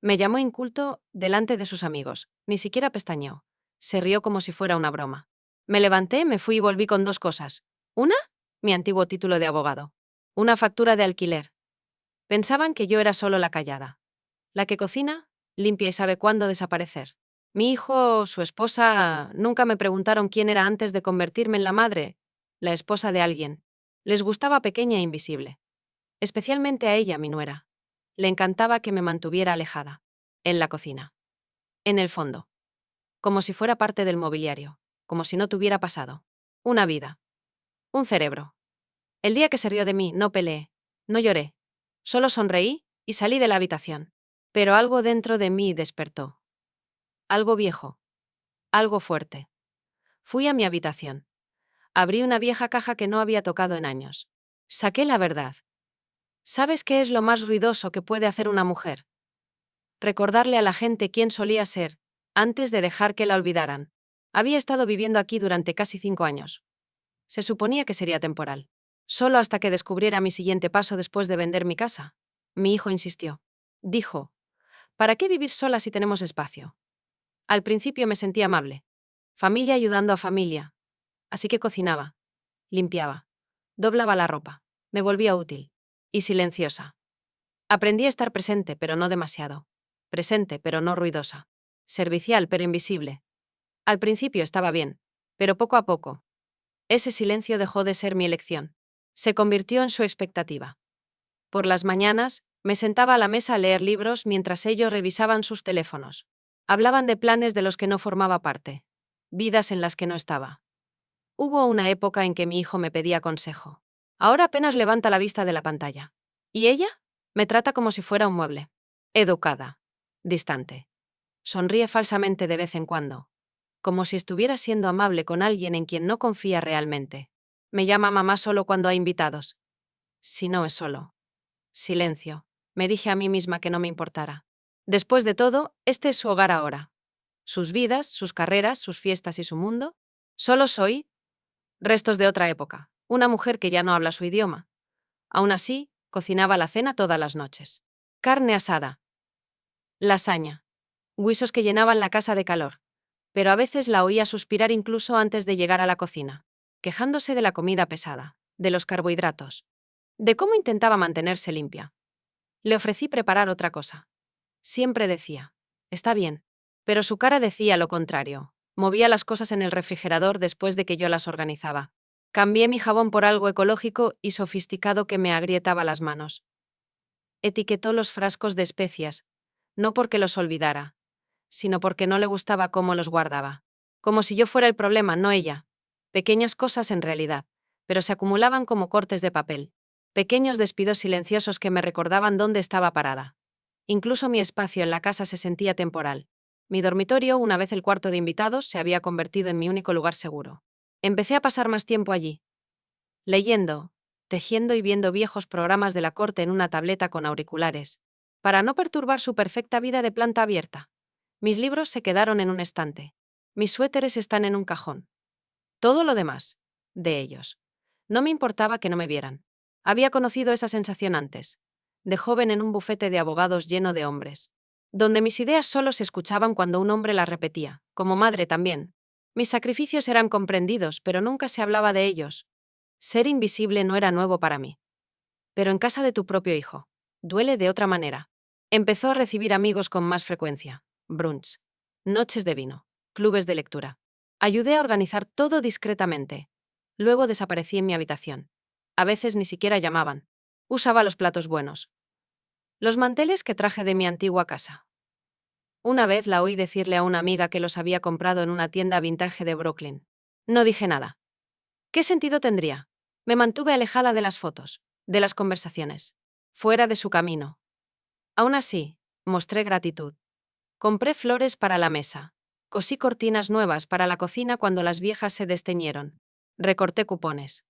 Me llamó inculto delante de sus amigos. Ni siquiera pestañeó. Se rió como si fuera una broma. Me levanté, me fui y volví con dos cosas. ¿Una? Mi antiguo título de abogado. Una factura de alquiler. Pensaban que yo era solo la callada. La que cocina, limpia y sabe cuándo desaparecer. Mi hijo, su esposa, nunca me preguntaron quién era antes de convertirme en la madre, la esposa de alguien. Les gustaba pequeña e invisible. Especialmente a ella, mi nuera. Le encantaba que me mantuviera alejada. En la cocina. En el fondo. Como si fuera parte del mobiliario. Como si no tuviera pasado. Una vida. Un cerebro. El día que se rió de mí, no peleé. No lloré. Solo sonreí y salí de la habitación. Pero algo dentro de mí despertó. Algo viejo. Algo fuerte. Fui a mi habitación. Abrí una vieja caja que no había tocado en años. Saqué la verdad. ¿Sabes qué es lo más ruidoso que puede hacer una mujer? Recordarle a la gente quién solía ser, antes de dejar que la olvidaran. Había estado viviendo aquí durante casi 5 años. Se suponía que sería temporal. Solo hasta que descubriera mi siguiente paso después de vender mi casa. Mi hijo insistió. Dijo, ¿para qué vivir sola si tenemos espacio? Al principio me sentía amable. Familia ayudando a familia. Así que cocinaba, limpiaba, doblaba la ropa. Me volvía útil. Y silenciosa. Aprendí a estar presente, pero no demasiado. Presente, pero no ruidosa. Servicial, pero invisible. Al principio estaba bien, pero poco a poco. Ese silencio dejó de ser mi elección. Se convirtió en su expectativa. Por las mañanas, me sentaba a la mesa a leer libros mientras ellos revisaban sus teléfonos. Hablaban de planes de los que no formaba parte. Vidas en las que no estaba. Hubo una época en que mi hijo me pedía consejo. Ahora apenas levanta la vista de la pantalla. ¿Y ella? Me trata como si fuera un mueble. Educada. Distante. Sonríe falsamente de vez en cuando. Como si estuviera siendo amable con alguien en quien no confía realmente. Me llama mamá solo cuando hay invitados. Si no es solo. Silencio. Me dije a mí misma que no me importara. Después de todo, este es su hogar ahora. Sus vidas, sus carreras, sus fiestas y su mundo. Solo soy restos de otra época. Una mujer que ya no habla su idioma. Aún así, cocinaba la cena todas las noches. Carne asada. Lasaña. Guisos que llenaban la casa de calor. Pero a veces la oía suspirar incluso antes de llegar a la cocina, quejándose de la comida pesada, de los carbohidratos, de cómo intentaba mantenerse limpia. Le ofrecí preparar otra cosa. Siempre decía, está bien, pero su cara decía lo contrario. Movía las cosas en el refrigerador después de que yo las organizaba. Cambié mi jabón por algo ecológico y sofisticado que me agrietaba las manos. Etiquetó los frascos de especias, no porque los olvidara, sino porque no le gustaba cómo los guardaba. Como si yo fuera el problema, no ella. Pequeñas cosas en realidad, pero se acumulaban como cortes de papel. Pequeños despidos silenciosos que me recordaban dónde estaba parada. Incluso mi espacio en la casa se sentía temporal. Mi dormitorio, una vez el cuarto de invitados, se había convertido en mi único lugar seguro. Empecé a pasar más tiempo allí, leyendo, tejiendo y viendo viejos programas de la corte en una tableta con auriculares, para no perturbar su perfecta vida de planta abierta. Mis libros se quedaron en un estante. Mis suéteres están en un cajón. Todo lo demás, de ellos. No me importaba que no me vieran. Había conocido esa sensación antes, de joven en un bufete de abogados lleno de hombres, donde mis ideas solo se escuchaban cuando un hombre las repetía, como madre también. Mis sacrificios eran comprendidos, pero nunca se hablaba de ellos. Ser invisible no era nuevo para mí. Pero en casa de tu propio hijo, duele de otra manera. Empezó a recibir amigos con más frecuencia. Brunch. Noches de vino. Clubes de lectura. Ayudé a organizar todo discretamente. Luego desaparecí en mi habitación. A veces ni siquiera llamaban. Usaba los platos buenos. Los manteles que traje de mi antigua casa. Una vez la oí decirle a una amiga que los había comprado en una tienda vintage de Brooklyn. No dije nada. ¿Qué sentido tendría? Me mantuve alejada de las fotos, de las conversaciones, fuera de su camino. Aún así, mostré gratitud. Compré flores para la mesa. Cosí cortinas nuevas para la cocina cuando las viejas se desteñieron. Recorté cupones.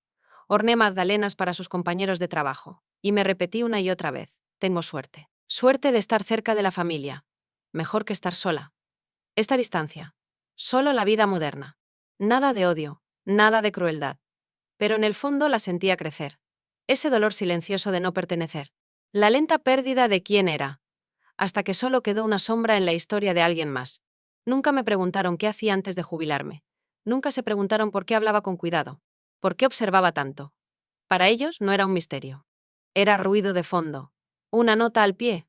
Horneé magdalenas para sus compañeros de trabajo. Y me repetí una y otra vez. Tengo suerte. Suerte de estar cerca de la familia. Mejor que estar sola. Esta distancia. Solo la vida moderna. Nada de odio. Nada de crueldad. Pero en el fondo la sentía crecer. Ese dolor silencioso de no pertenecer. La lenta pérdida de quién era. hasta que solo quedó una sombra en la historia de alguien más. Nunca me preguntaron qué hacía antes de jubilarme. Nunca se preguntaron por qué hablaba con cuidado, por qué observaba tanto. Para ellos no era un misterio. Era ruido de fondo, una nota al pie.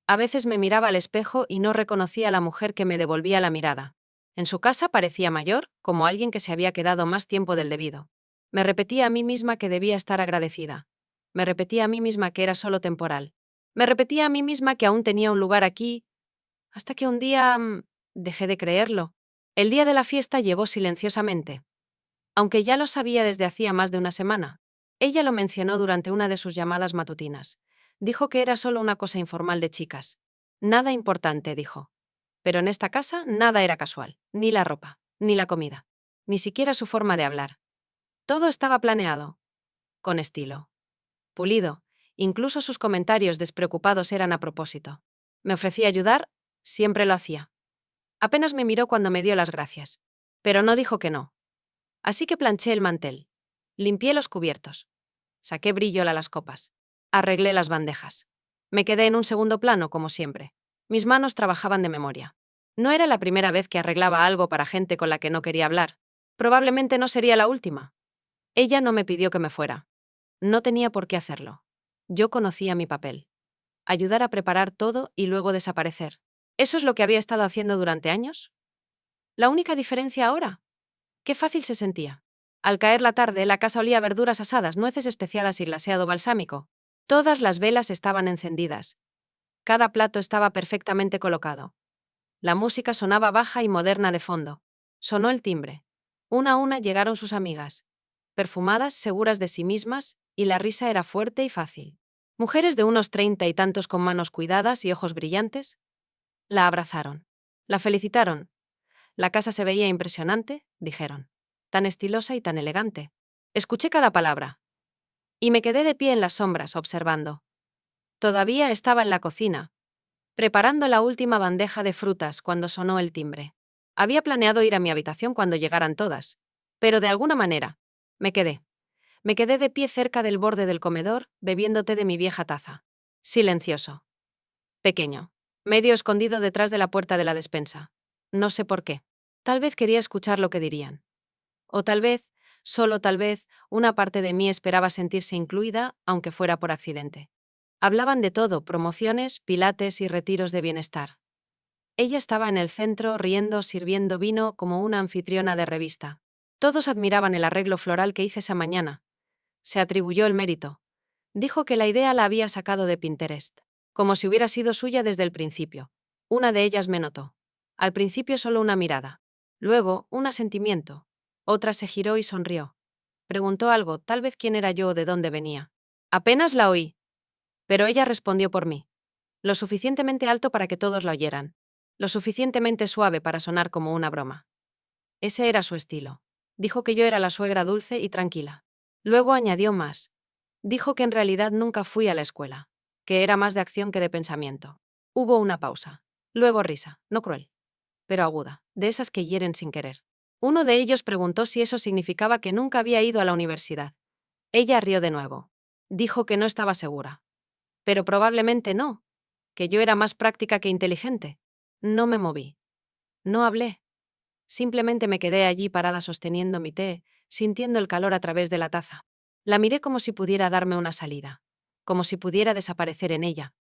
A veces me miraba al espejo y no reconocía a la mujer que me devolvía la mirada. En su casa parecía mayor, como alguien que se había quedado más tiempo del debido. Me repetía a mí misma que debía estar agradecida. Me repetía a mí misma que era solo temporal. Me repetía a mí misma que aún tenía un lugar aquí, hasta que un día dejé de creerlo. El día de la fiesta llegó silenciosamente. Aunque ya lo sabía desde hacía más de una semana. Ella lo mencionó durante una de sus llamadas matutinas. Dijo que era solo una cosa informal de chicas. Nada importante, dijo. Pero en esta casa nada era casual, ni la ropa, ni la comida, ni siquiera su forma de hablar. Todo estaba planeado, con estilo, pulido, incluso sus comentarios despreocupados eran a propósito. Me ofrecí a ayudar, siempre lo hacía. Apenas me miró cuando me dio las gracias, pero no dijo que no. Así que planché el mantel, limpié los cubiertos, saqué brillo a las copas, arreglé las bandejas. Me quedé en un segundo plano, como siempre. Mis manos trabajaban de memoria. No era la primera vez que arreglaba algo para gente con la que no quería hablar. Probablemente no sería la última. Ella no me pidió que me fuera. No tenía por qué hacerlo. Yo conocía mi papel. Ayudar a preparar todo y luego desaparecer. ¿Eso es lo que había estado haciendo durante años? ¿La única diferencia ahora? Qué fácil se sentía. Al caer la tarde, la casa olía a verduras asadas, nueces especiadas y glaseado balsámico. Todas las velas estaban encendidas. Cada plato estaba perfectamente colocado. La música sonaba baja y moderna de fondo. Sonó el timbre. Una a una llegaron sus amigas. Perfumadas, seguras de sí mismas, y la risa era fuerte y fácil. Mujeres de unos 30 y tantos con manos cuidadas y ojos brillantes. La abrazaron. La felicitaron. La casa se veía impresionante, dijeron. Tan estilosa y tan elegante. Escuché cada palabra. Y me quedé de pie en las sombras, observando. Todavía estaba en la cocina, preparando la última bandeja de frutas cuando sonó el timbre. Había planeado ir a mi habitación cuando llegaran todas, pero de alguna manera, me quedé. Me quedé de pie cerca del borde del comedor, bebiendo té de mi vieja taza. Silencioso. Pequeño. Medio escondido detrás de la puerta de la despensa. No sé por qué. Tal vez quería escuchar lo que dirían. O tal vez, solo tal vez, una parte de mí esperaba sentirse incluida, aunque fuera por accidente. Hablaban de todo, promociones, pilates y retiros de bienestar. Ella estaba en el centro, riendo, sirviendo vino como una anfitriona de revista. Todos admiraban el arreglo floral que hice esa mañana. Se atribuyó el mérito. Dijo que la idea la había sacado de Pinterest, como si hubiera sido suya desde el principio. Una de ellas me notó. Al principio solo una mirada. Luego, un asentimiento. Otra se giró y sonrió. Preguntó algo, tal vez quién era yo o de dónde venía. Apenas la oí. Pero ella respondió por mí. Lo suficientemente alto para que todos la oyeran. Lo suficientemente suave para sonar como una broma. Ese era su estilo. Dijo que yo era la suegra dulce y tranquila. Luego añadió más. Dijo que en realidad nunca fui a la escuela, que era más de acción que de pensamiento. Hubo una pausa. Luego risa, no cruel, pero aguda, de esas que hieren sin querer. Uno de ellos preguntó si eso significaba que nunca había ido a la universidad. Ella rió de nuevo. Dijo que no estaba segura. Pero probablemente no, que yo era más práctica que inteligente. No me moví. No hablé. Simplemente me quedé allí parada sosteniendo mi té, sintiendo el calor a través de la taza. La miré como si pudiera darme una salida, como si pudiera desaparecer en ella.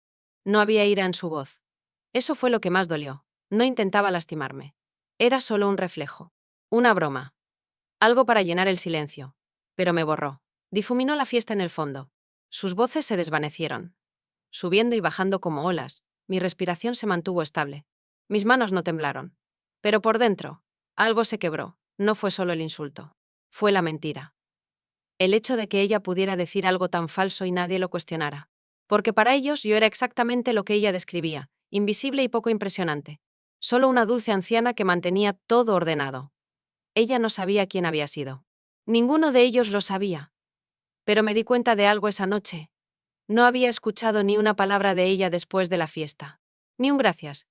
No había ira en su voz. Eso fue lo que más dolió. No intentaba lastimarme. Era solo un reflejo. Una broma. Algo para llenar el silencio. Pero me borró. Difuminó la fiesta en el fondo. Sus voces se desvanecieron, subiendo y bajando como olas. Mi respiración se mantuvo estable. Mis manos no temblaron. Pero por dentro, algo se quebró. No fue solo el insulto. Fue la mentira. El hecho de que ella pudiera decir algo tan falso y nadie lo cuestionara. Porque para ellos yo era exactamente lo que ella describía, invisible y poco impresionante. Solo una dulce anciana que mantenía todo ordenado. Ella no sabía quién había sido. Ninguno de ellos lo sabía. Pero me di cuenta de algo esa noche. No había escuchado ni una palabra de ella después de la fiesta. Ni un gracias.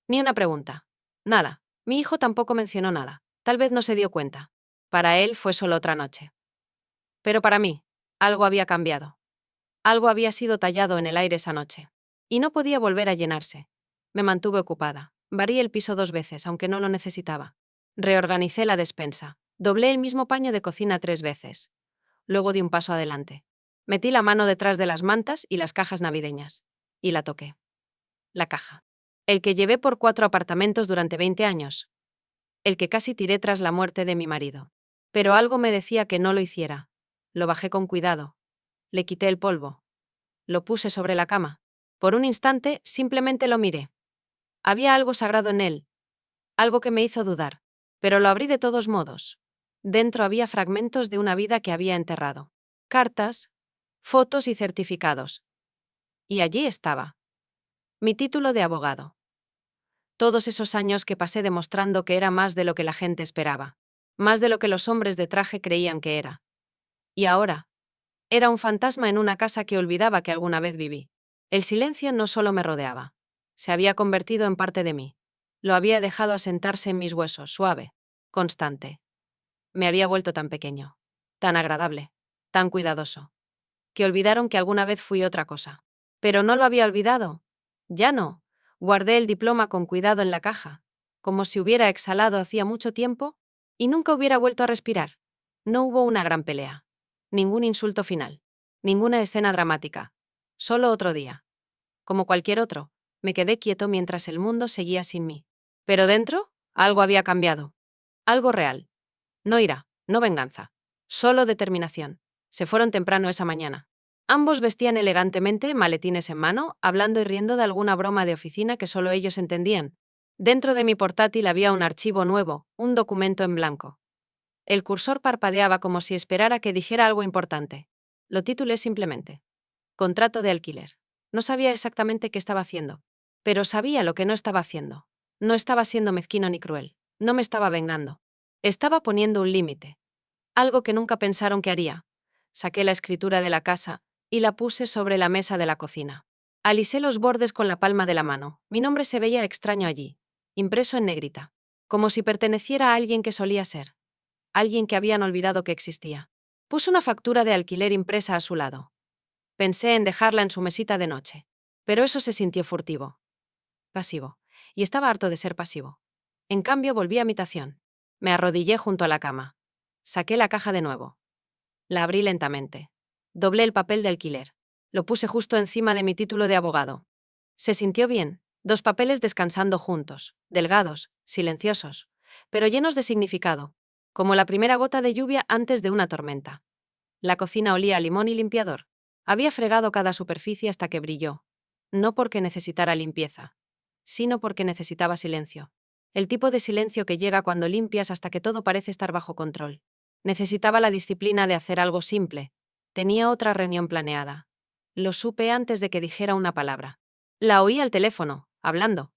Ni una pregunta. Nada. Mi hijo tampoco mencionó nada. Tal vez no se dio cuenta. Para él fue solo otra noche. Pero para mí, algo había cambiado. Algo había sido tallado en el aire esa noche. Y no podía volver a llenarse. Me mantuve ocupada. Barrí el piso 2 veces, aunque no lo necesitaba. Reorganicé la despensa. Doblé el mismo paño de cocina 3 veces. Luego di un paso adelante. Metí la mano detrás de las mantas y las cajas navideñas. Y la toqué. La caja. El que llevé por 4 apartamentos durante 20 años. El que casi tiré tras la muerte de mi marido. Pero algo me decía que no lo hiciera. Lo bajé con cuidado. Le quité el polvo. Lo puse sobre la cama. Por un instante, simplemente lo miré. Había algo sagrado en él. Algo que me hizo dudar. Pero lo abrí de todos modos. Dentro había fragmentos de una vida que había enterrado. Cartas, fotos y certificados. Y allí estaba. Mi título de abogado. Todos esos años que pasé demostrando que era más de lo que la gente esperaba. Más de lo que los hombres de traje creían que era. Y ahora, era un fantasma en una casa que olvidaba que alguna vez viví. El silencio no solo me rodeaba. Se había convertido en parte de mí. Lo había dejado asentarse en mis huesos, suave, constante. Me había vuelto tan pequeño, tan agradable, tan cuidadoso, que olvidaron que alguna vez fui otra cosa. Pero no lo había olvidado. Ya no. Guardé el diploma con cuidado en la caja, como si hubiera exhalado hacía mucho tiempo y nunca hubiera vuelto a respirar. No hubo una gran pelea. Ningún insulto final. Ninguna escena dramática. Solo otro día. Como cualquier otro, me quedé quieto mientras el mundo seguía sin mí. Pero dentro, algo había cambiado. Algo real. No ira, no venganza. Solo determinación. Se fueron temprano esa mañana. Ambos vestían elegantemente, maletines en mano, hablando y riendo de alguna broma de oficina que solo ellos entendían. Dentro de mi portátil había un archivo nuevo, un documento en blanco. El cursor parpadeaba como si esperara que dijera algo importante. Lo titulé simplemente. Contrato de alquiler. No sabía exactamente qué estaba haciendo, pero sabía lo que no estaba haciendo. No estaba siendo mezquino ni cruel. No me estaba vengando. Estaba poniendo un límite. Algo que nunca pensaron que haría. Saqué la escritura de la casa y la puse sobre la mesa de la cocina. Alisé los bordes con la palma de la mano. Mi nombre se veía extraño allí, impreso en negrita, como si perteneciera a alguien que solía ser. Alguien que habían olvidado que existía. Puse una factura de alquiler impresa a su lado. Pensé en dejarla en su mesita de noche. Pero eso se sintió furtivo. Pasivo. Y estaba harto de ser pasivo. En cambio, volví a mi habitación. Me arrodillé junto a la cama. Saqué la caja de nuevo. La abrí lentamente. Doblé el papel de alquiler. Lo puse justo encima de mi título de abogado. Se sintió bien. 2 papeles descansando juntos, delgados, silenciosos, pero llenos de significado, como la primera gota de lluvia antes de una tormenta. La cocina olía a limón y limpiador. Había fregado cada superficie hasta que brilló. No porque necesitara limpieza, sino porque necesitaba silencio. El tipo de silencio que llega cuando limpias hasta que todo parece estar bajo control. Necesitaba la disciplina de hacer algo simple. Tenía otra reunión planeada. Lo supe antes de que dijera una palabra. La oí al teléfono, hablando,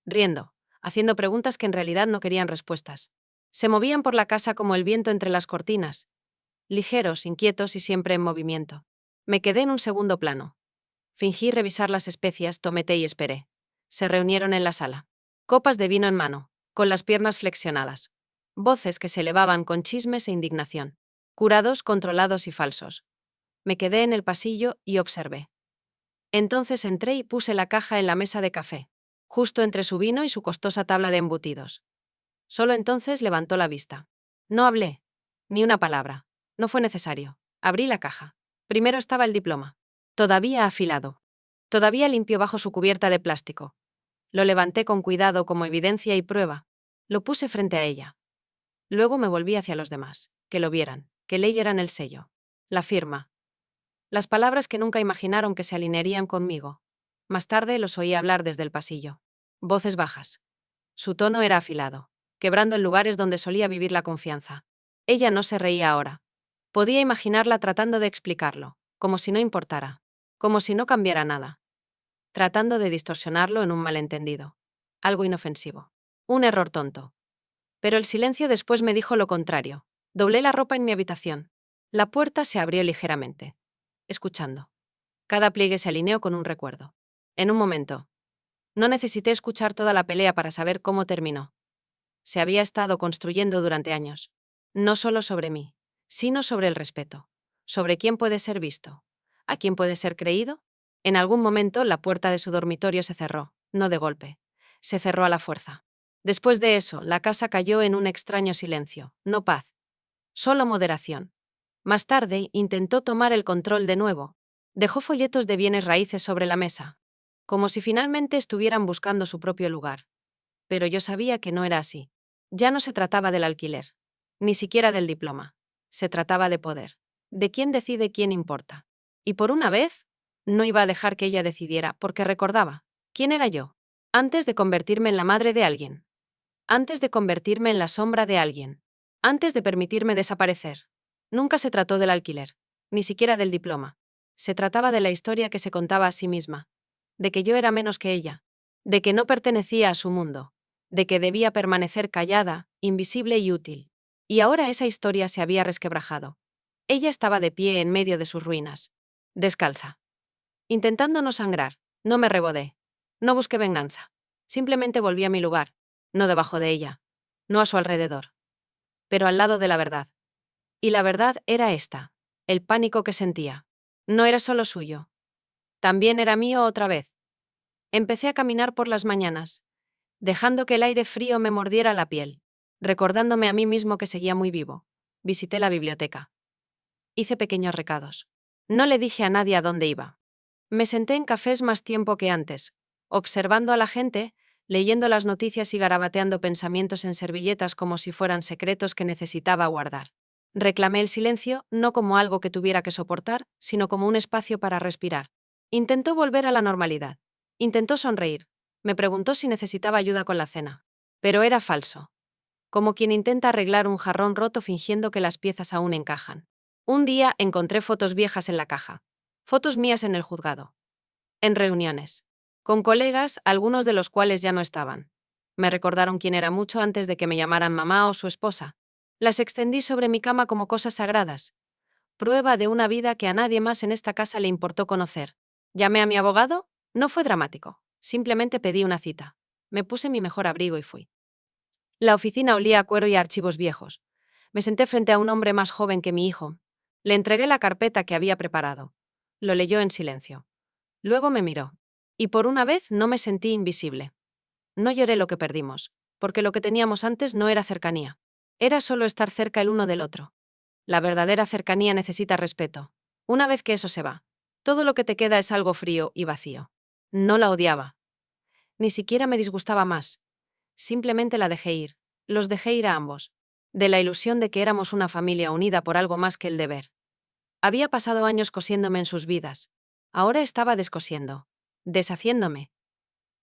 riendo, haciendo preguntas que en realidad no querían respuestas. Se movían por la casa como el viento entre las cortinas, ligeros, inquietos y siempre en movimiento. Me quedé en un segundo plano. Fingí revisar las especias, tomé té y esperé. Se reunieron en la sala. Copas de vino en mano, con las piernas flexionadas. Voces que se elevaban con chismes e indignación. Curados, controlados y falsos. Me quedé en el pasillo y observé. Entonces entré y puse la caja en la mesa de café, justo entre su vino y su costosa tabla de embutidos. Solo entonces levantó la vista. No hablé. Ni una palabra. No fue necesario. Abrí la caja. Primero estaba el diploma. Todavía afilado. Todavía limpio bajo su cubierta de plástico. Lo levanté con cuidado como evidencia y prueba. Lo puse frente a ella. Luego me volví hacia los demás. Que lo vieran. Que leyeran el sello. La firma. Las palabras que nunca imaginaron que se alinearían conmigo. Más tarde los oí hablar desde el pasillo. Voces bajas. Su tono era afilado, quebrando en lugares donde solía vivir la confianza. Ella no se reía ahora. Podía imaginarla tratando de explicarlo, como si no importara, como si no cambiara nada. Tratando de distorsionarlo en un malentendido. Algo inofensivo. Un error tonto. Pero el silencio después me dijo lo contrario. Doblé la ropa en mi habitación. La puerta se abrió ligeramente. Escuchando. Cada pliegue se alineó con un recuerdo. En un momento. No necesité escuchar toda la pelea para saber cómo terminó. Se había estado construyendo durante años. No solo sobre mí, sino sobre el respeto. Sobre quién puede ser visto. ¿A quién puede ser creído? En algún momento la puerta de su dormitorio se cerró. no de golpe. Se cerró a la fuerza. Después de eso, la casa cayó en un extraño silencio, no paz, solo moderación. Más tarde, intentó tomar el control de nuevo. Dejó folletos de bienes raíces sobre la mesa, como si finalmente estuvieran buscando su propio lugar. Pero yo sabía que no era así. Ya no se trataba del alquiler, ni siquiera del diploma. Se trataba de poder, de quién decide quién importa. Y por una vez, no iba a dejar que ella decidiera, porque recordaba, ¿quién era yo? Antes de convertirme en la madre de alguien. Antes de convertirme en la sombra de alguien. Antes de permitirme desaparecer. Nunca se trató del alquiler, ni siquiera del diploma. Se trataba de la historia que se contaba a sí misma. De que yo era menos que ella. De que no pertenecía a su mundo. De que debía permanecer callada, invisible y útil. Y ahora esa historia se había resquebrajado. Ella estaba de pie en medio de sus ruinas. Descalza. Intentando no sangrar, no me rebodé. No busqué venganza. Simplemente volví a mi lugar. No debajo de ella. No a su alrededor. Pero al lado de la verdad. Y la verdad era esta. El pánico que sentía. No era solo suyo. También era mío otra vez. Empecé a caminar por las mañanas, dejando que el aire frío me mordiera la piel, recordándome a mí mismo que seguía muy vivo. Visité la biblioteca. Hice pequeños recados. No le dije a nadie a dónde iba. Me senté en cafés más tiempo que antes, observando a la gente, leyendo las noticias y garabateando pensamientos en servilletas como si fueran secretos que necesitaba guardar. Reclamé el silencio no como algo que tuviera que soportar, sino como un espacio para respirar. Intentó volver a la normalidad. Intentó sonreír. Me preguntó si necesitaba ayuda con la cena. Pero era falso. Como quien intenta arreglar un jarrón roto fingiendo que las piezas aún encajan. Un día encontré fotos viejas en la caja. Fotos mías en el juzgado. En reuniones. Con colegas, algunos de los cuales ya no estaban. Me recordaron quién era mucho antes de que me llamaran mamá o su esposa. Las extendí sobre mi cama como cosas sagradas. Prueba de una vida que a nadie más en esta casa le importó conocer. Llamé a mi abogado. No fue dramático. Simplemente pedí una cita. Me puse mi mejor abrigo y fui. La oficina olía a cuero y a archivos viejos. Me senté frente a un hombre más joven que mi hijo. Le entregué la carpeta que había preparado. Lo leyó en silencio. Luego me miró. Y por una vez no me sentí invisible. No lloré lo que perdimos, porque lo que teníamos antes no era cercanía. Era solo estar cerca el uno del otro. La verdadera cercanía necesita respeto. Una vez que eso se va, todo lo que te queda es algo frío y vacío. No la odiaba. Ni siquiera me disgustaba más. Simplemente la dejé ir. Los dejé ir a ambos. De la ilusión de que éramos una familia unida por algo más que el deber. Había pasado años cosiéndome en sus vidas. Ahora estaba descosiendo. Deshaciéndome.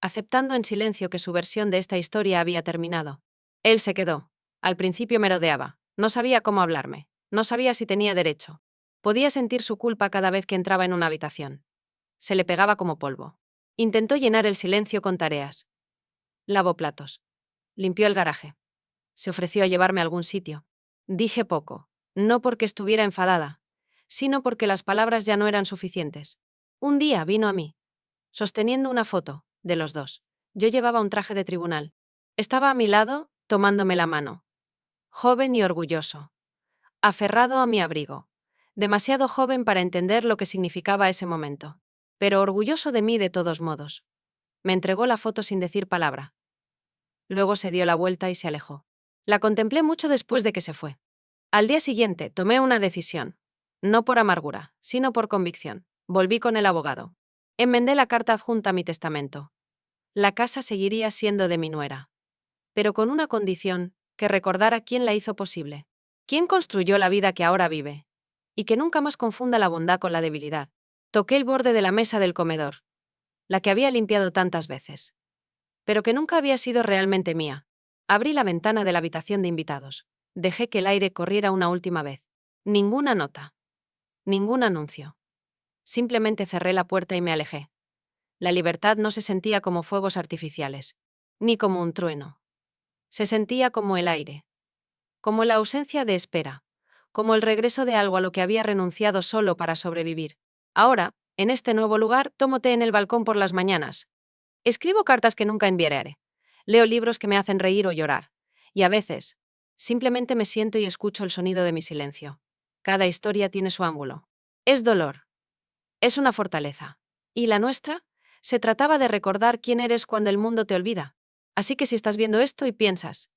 Aceptando en silencio que su versión de esta historia había terminado. Él se quedó. Al principio me rodeaba. No sabía cómo hablarme. No sabía si tenía derecho. Podía sentir su culpa cada vez que entraba en una habitación. Se le pegaba como polvo. Intentó llenar el silencio con tareas. Lavó platos. Limpió el garaje. Se ofreció a llevarme a algún sitio. Dije poco. No porque estuviera enfadada, sino porque las palabras ya no eran suficientes. Un día vino a mí, sosteniendo una foto, de los dos. Yo llevaba un traje de tribunal. Estaba a mi lado, tomándome la mano. Joven y orgulloso. Aferrado a mi abrigo. Demasiado joven para entender lo que significaba ese momento. Pero orgulloso de mí de todos modos. Me entregó la foto sin decir palabra. Luego se dio la vuelta y se alejó. La contemplé mucho después de que se fue. Al día siguiente tomé una decisión. No por amargura, sino por convicción. Volví con el abogado. Enmendé la carta adjunta a mi testamento. La casa seguiría siendo de mi nuera. Pero con una condición, que recordara quién la hizo posible. Quién construyó la vida que ahora vive. Y que nunca más confunda la bondad con la debilidad. Toqué el borde de la mesa del comedor. La que había limpiado tantas veces. Pero que nunca había sido realmente mía. Abrí la ventana de la habitación de invitados. Dejé que el aire corriera una última vez. Ninguna nota. Ningún anuncio. Simplemente cerré la puerta y me alejé. La libertad no se sentía como fuegos artificiales, ni como un trueno. Se sentía como el aire. Como la ausencia de espera. Como el regreso de algo a lo que había renunciado solo para sobrevivir. Ahora, en este nuevo lugar, tomo té en el balcón por las mañanas. Escribo cartas que nunca enviaré. Leo libros que me hacen reír o llorar. Y a veces, simplemente me siento y escucho el sonido de mi silencio. Cada historia tiene su ángulo. Es dolor. Es una fortaleza. ¿Y la nuestra? Se trataba de recordar quién eres cuando el mundo te olvida. Así que si estás viendo esto y piensas,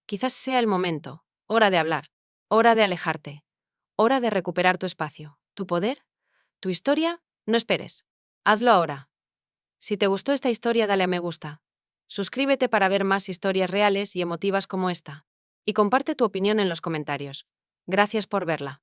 quizás sea el momento, hora de hablar, hora de alejarte, hora de recuperar tu espacio, tu poder, tu historia, no esperes. Hazlo ahora. Si te gustó esta historia, dale a me gusta. Suscríbete para ver más historias reales y emotivas como esta. Y comparte tu opinión en los comentarios. Gracias por verla.